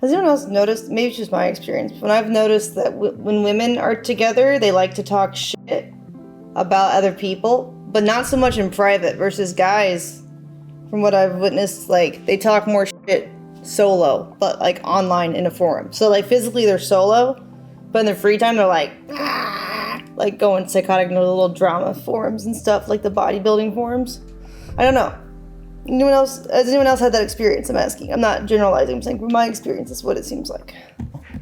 Has anyone else noticed, maybe it's just my experience, but I've noticed that when women are together, they like to talk shit about other people, but not so much in private, versus guys, from what I've witnessed, like, they talk more shit solo, but like online in a forum. So like physically they're solo, but in their free time they're like going psychotic into the little drama forums and stuff, like the bodybuilding forums. I don't know. Has anyone else had that experience? I'm asking. I'm not generalizing. I'm saying from my experience, that's what it seems like.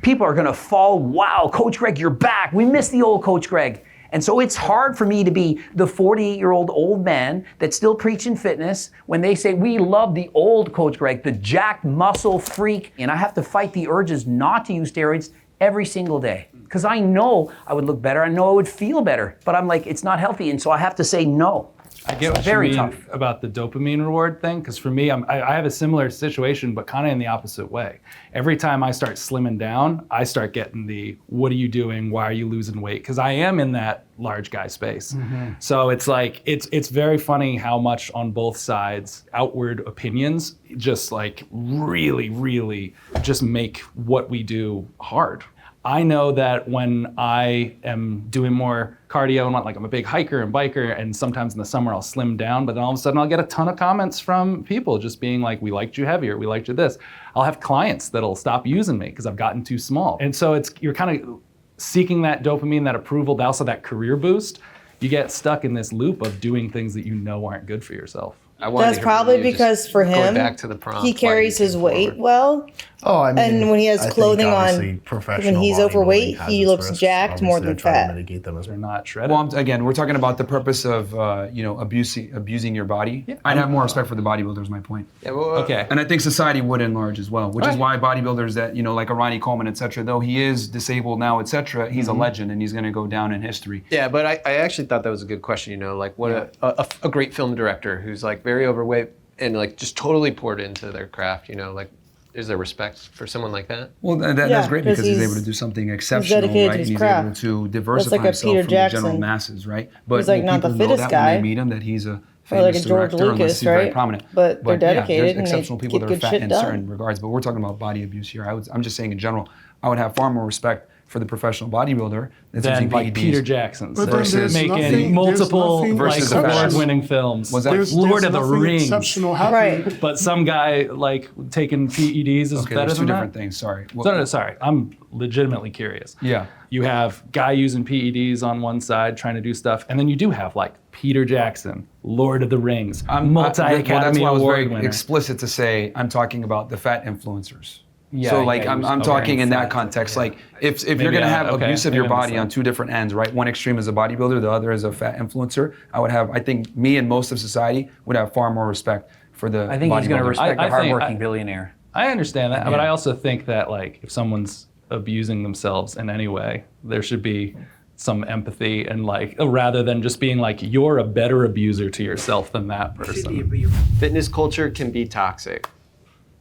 People are gonna fall, wow, Coach Greg, you're back. We miss the old Coach Greg. And so it's hard for me to be the 48-year-old old man that's still preaching fitness when they say, we love the old Coach Greg, the jacked muscle freak. And I have to fight the urges not to use steroids every single day. Because I know I would look better, I know I would feel better, but I'm like, it's not healthy, and so I have to say no. I get what you mean about the dopamine reward thing, because for me, I have a similar situation, but kind of in the opposite way. Every time I start slimming down, I start getting the, what are you doing? Why are you losing weight? Because I am in that large guy space. So it's like, it's very funny how much on both sides, outward opinions just like really, really just make what we do hard. I know that when I am doing more cardio and like I'm a big hiker and biker, and sometimes in the summer I'll slim down, but then all of a sudden I'll get a ton of comments from people just being like, we liked you heavier, we liked you this. I'll have clients that'll stop using me because I've gotten too small. And so you're kind of seeking that dopamine, that approval, also that career boost. You get stuck in this loop of doing things that you know aren't good for yourself. That's probably because for him, back to the prompt, he carries his weight well. Oh, I mean, and when he has clothing on, when he's overweight, he looks jacked more than fat. They're not shredded. Well, again, we're talking about the purpose of abusing your body. Yeah. I'd have more respect for the bodybuilders. My point. Yeah, well, okay. And I think society would in large as well, which is why bodybuilders that like a Ronnie Coleman, etc. Though he is disabled now, etc. He's a legend and he's going to go down in history. Yeah, but I actually thought that was a good question. Like what a great film director who's like very overweight and like just totally poured into their craft. Like. Is there respect for someone like that? Well, that's great because he's able to do something exceptional, right? And he's able to diversify himself from the general masses, right? But he's like not the fittest guy. When they meet him, that he's a like famous a George director, Lucas, he's right? very prominent. But they're dedicated there's exceptional people that are fat in done. certain regards. But we're talking about body abuse here. I'm just saying in general, I would have far more respect for the professional bodybuilder than like Peter Jackson versus making multiple like award-winning films. Lord of the Rings, right? But some guy like taking PEDs is better than two different things. Sorry. No, sorry. I'm legitimately curious. Yeah. You have guy using PEDs on one side trying to do stuff, and then you do have like Peter Jackson, Lord of the Rings, multi-Academy Award winner. That's why I was very explicit to say I'm talking about the fat influencers. Yeah, so like I'm talking in that context. Like if you're gonna have abuse of your body on two different ends, right? One extreme is a bodybuilder, the other is a fat influencer. I think me and most of society would have far more respect for the I think he's gonna respect a hardworking billionaire. I understand that, but I also think that like if someone's abusing themselves in any way, there should be some empathy and like rather than just being like you're a better abuser to yourself than that person. Fitness culture can be toxic.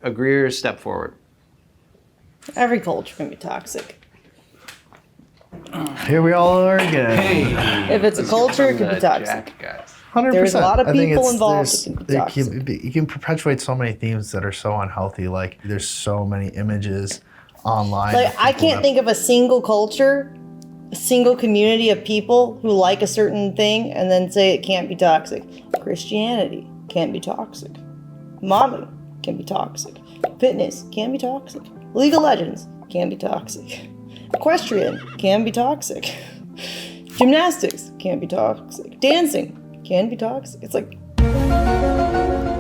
Agree or step forward? Every culture can be toxic. Here we all are again. Hey, if it's a culture, it can be toxic. 100%. There's a lot of people involved. You can perpetuate so many themes that are so unhealthy. Like there's so many images online. Like I can't think of a single culture, a single community of people who like a certain thing and then say it can't be toxic. Christianity can't be toxic. Modeling can be toxic. Fitness can be toxic. League of Legends can be toxic. Equestrian can be toxic. Gymnastics can be toxic. Dancing can be toxic. It's like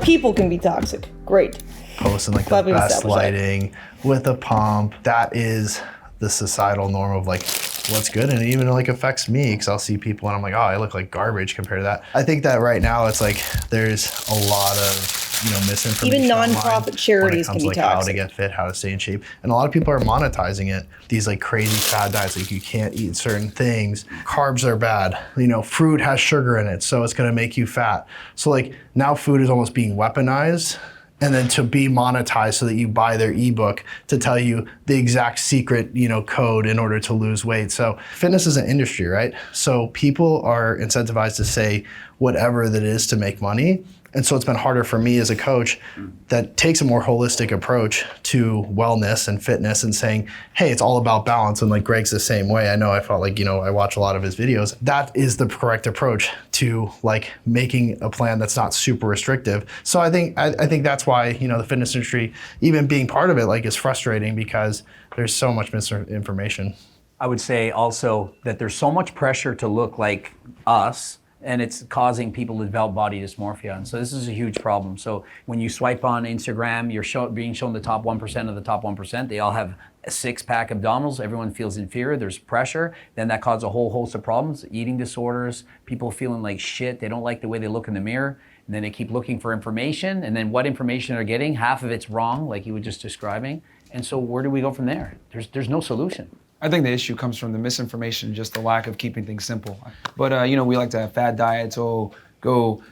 people can be toxic. Great. Posting like the best lighting with a pump. That is the societal norm of like what's good, and it even like affects me because I'll see people and I'm like, oh, I look like garbage compared to that. I think that right now it's like there's a lot of misinformation. Even non-profit charities can be like toxic. How to get fit, how to stay in shape, and a lot of people are monetizing it. These like crazy fad diets, like you can't eat certain things. Carbs are bad. Fruit has sugar in it, so it's gonna make you fat. So like now food is almost being weaponized. And then to be monetized so that you buy their ebook to tell you the exact secret, code in order to lose weight. So fitness is an industry, right? So people are incentivized to say whatever that is to make money. And so it's been harder for me as a coach that takes a more holistic approach to wellness and fitness and saying, hey, it's all about balance. And like Greg's the same way. I know I felt like, I watch a lot of his videos. That is the correct approach to like making a plan that's not super restrictive. So I think that's why, the fitness industry, even being part of it, like is frustrating because there's so much misinformation. I would say also that there's so much pressure to look like us, and it's causing people to develop body dysmorphia. And so this is a huge problem. So when you swipe on Instagram, you're being shown the top 1% of the top 1%. They all have a six-pack abdominals. Everyone feels inferior. There's pressure. Then that causes a whole host of problems, eating disorders, people feeling like shit. They don't like the way they look in the mirror. And then they keep looking for information. And then what information they're getting, half of it's wrong, like you were just describing. And so where do we go from there? There's no solution. I think the issue comes from the misinformation, just the lack of keeping things simple. But we like to have fad diets, go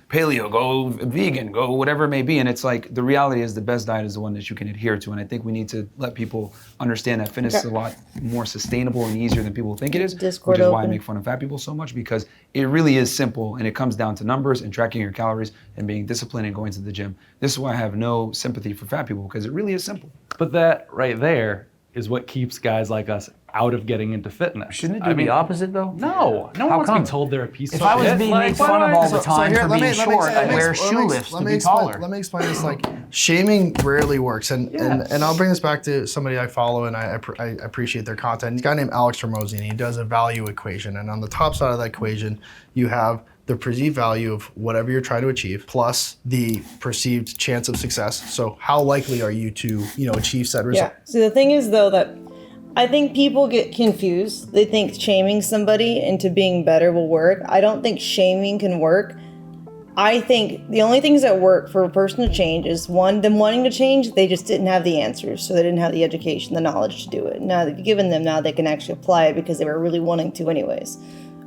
paleo, go vegan, go whatever it may be. And it's like, the reality is the best diet is the one that you can adhere to. And I think we need to let people understand that fitness is a lot more sustainable and easier than people think it is, Discord which is why I open. make fun of fat people so much, because it really is simple and it comes down to numbers and tracking your calories and being disciplined and going to the gym. This is why I have no sympathy for fat people, because it really is simple. But that right there is what keeps guys like us out of getting into fitness. Shouldn't it do the opposite though? No, no one How wants to come? be told they're a piece If of I was shit. being Like, made fun of all the time for being short, I'd wear shoe lifts to be taller. Let me explain this. Like, shaming rarely works, and I'll bring this back to somebody I follow, and I appreciate their content. He's a guy named Alex Hormozi, and he does a value equation. And on the top side of that equation, you have the perceived value of whatever you're trying to achieve, plus the perceived chance of success. So how likely are you to, achieve said result? Yeah. So the thing is, though, that I think people get confused. They think shaming somebody into being better will work. I don't think shaming can work. I think the only things that work for a person to change is, one, them wanting to change, they just didn't have the answers, so they didn't have the education, the knowledge to do it. Now that you've given them, now they can actually apply it because they were really wanting to anyways.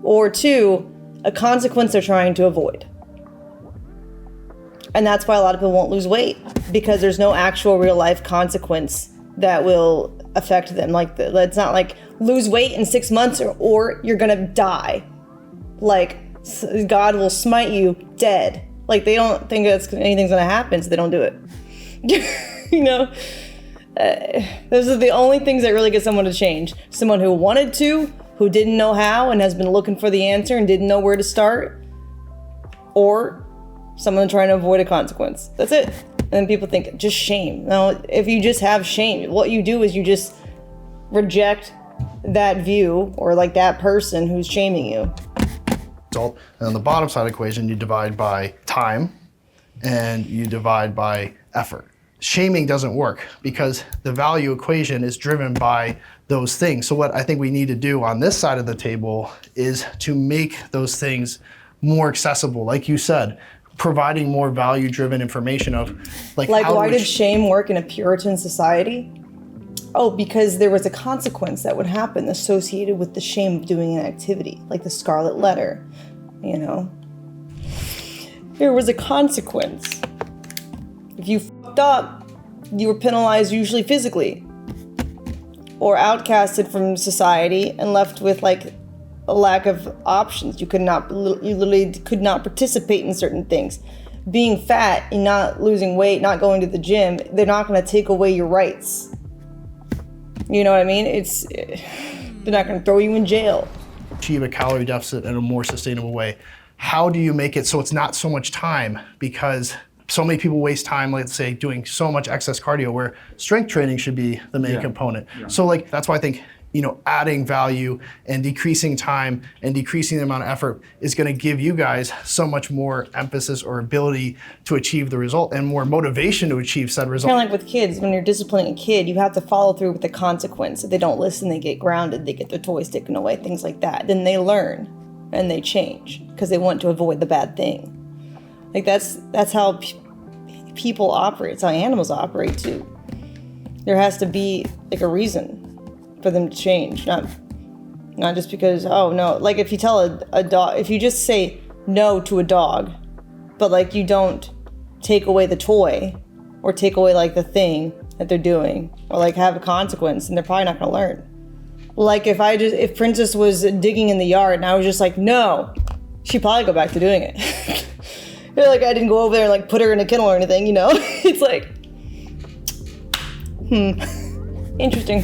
Or two, a consequence they're trying to avoid. And that's why a lot of people won't lose weight, because there's no actual real life consequence that will affect them. Like, it's not like lose weight in 6 months or you're gonna die. Like, God will smite you dead. Like, they don't think anything's gonna happen, so they don't do it. Those are the only things that really get someone to change. Someone who wanted to, who didn't know how and has been looking for the answer and didn't know where to start, or someone trying to avoid a consequence. That's it. And then people think, just shame. No, if you just have shame, what you do is you just reject that view or like that person who's shaming you. And on the bottom side of the equation, you divide by time and you divide by effort. Shaming doesn't work because the value equation is driven by those things. So what I think we need to do on this side of the table is to make those things more accessible. Like you said, providing more value-driven information of like how why did shame work in a Puritan society? Oh, because there was a consequence that would happen associated with the shame of doing an activity, like the Scarlet Letter, There was a consequence. If you fucked up, you were penalized, usually physically, or outcasted from society and left with like a lack of options. You literally could not participate in certain things. Being fat and not losing weight, not going to the gym, they're not going to take away your rights. You know what I mean? They're not going to throw you in jail. Achieve a calorie deficit in a more sustainable way. How do you make it so it's not so much time? Because so many people waste time, let's say, doing so much excess cardio where strength training should be the main component. Yeah. So that's why I think, adding value and decreasing time and decreasing the amount of effort is going to give you guys so much more emphasis or ability to achieve the result and more motivation to achieve said result. Kind of like with kids, when you're disciplining a kid, you have to follow through with the consequence. If they don't listen, they get grounded, they get their toys taken away, things like that. Then they learn and they change because they want to avoid the bad thing. Like that's how people operate. It's how animals operate too. There has to be like a reason for them to change, not just because, oh no, like if you tell a dog, if you just say no to a dog, but like you don't take away the toy or take away like the thing that they're doing or like have a consequence, and they're probably not gonna learn. Like if Princess was digging in the yard and I was just like, no, she'd probably go back to doing it. You're like, I didn't go over there and like put her in a kennel or anything, you know? It's like, interesting.